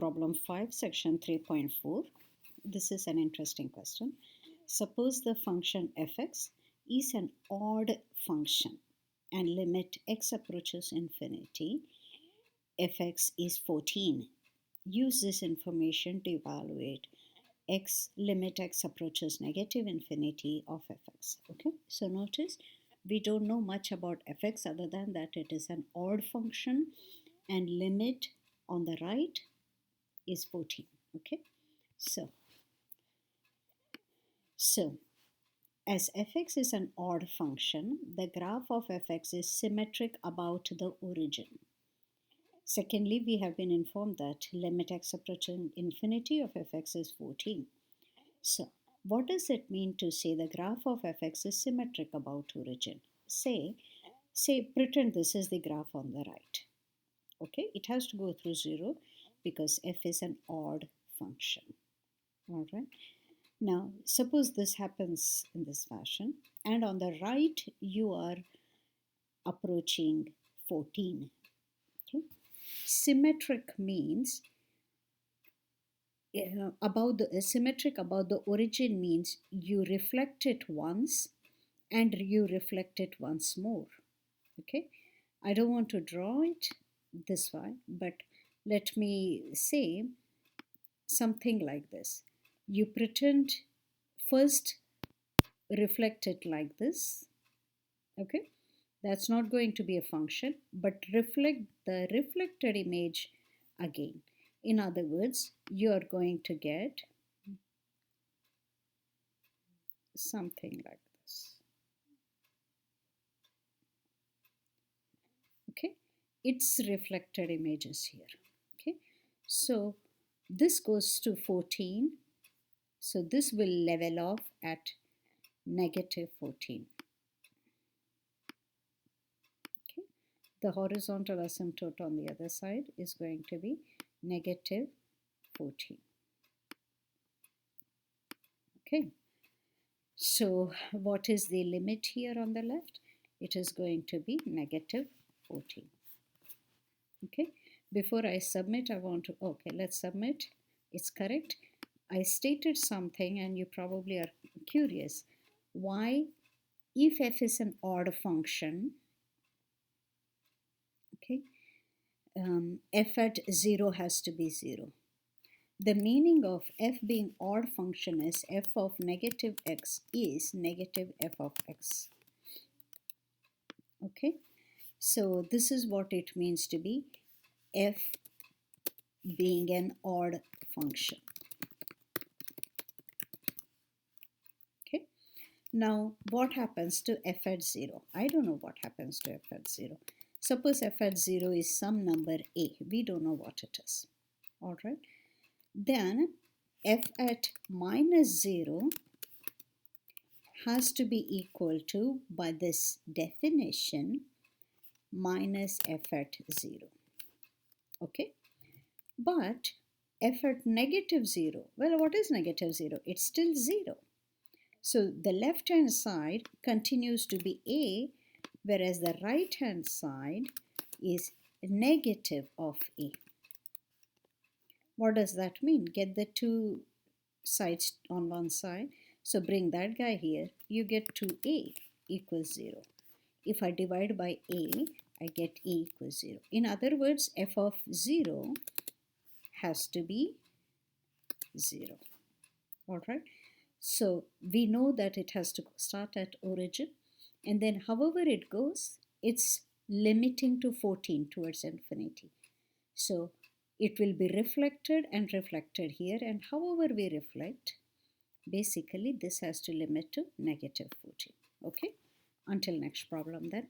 Problem 5, section 3.4. This is an interesting question. Suppose the function fx is an odd function and limit x approaches infinity, fx is 14. Use this information to evaluate x limit x approaches negative infinity of fx. Okay, so notice we don't know much about fx other than that it is an odd function and limit on the right is 14. Okay, so as fx is an odd function, the graph of fx is symmetric about the origin. Secondly, we have been informed that limit x approaching infinity of fx is 14. So what does it mean to say the graph of fx is symmetric about origin? Say pretend this is the graph on the right. Okay, it has to go through 0 because f is an odd function. All right. Now, suppose this happens in this fashion, and on the right you are approaching 14. Okay. Symmetric means symmetric about the origin means you reflect it once and you reflect it once more. Okay, I don't want to draw it this way, but let me say something like this. You pretend first reflect it like this. Okay, that's not going to be a function, but reflect the reflected image again. In other words, you are going to get something like this. Okay, it's reflected images here. Okay, so this goes to 14, so this will level off at negative 14. Okay, the horizontal asymptote on the other side is going to be negative 14. Okay, so what is the limit here on the left? It is going to be negative 14. Okay, before I submit, I want to, okay, let's submit. It's correct. I stated something and you probably are curious. Why, if f is an odd function, okay, f at 0 has to be 0. The meaning of f being odd function is f of negative x is negative f of x. Okay, so this is what it means to be f being an odd function. Okay, now what happens to f at 0? I don't know what happens to f at 0. Suppose f at 0 is some number a. We don't know what it is. All right. Then f at minus 0 has to be equal to, by this definition, minus f at 0. Okay, but f at negative 0, well, what is negative 0? It's still 0. So the left hand side continues to be a, whereas the right hand side is negative of a. What does that mean? Get the two sides on one side. So bring that guy here. You get 2a equals 0. If I divide by a, I get a equals 0. In other words, f of 0 has to be 0. All right. So we know that it has to start at origin. And then however it goes, it's limiting to 14 towards infinity. So it will be reflected and reflected here, and however we reflect, basically this has to limit to negative 14. Okay, until next problem then.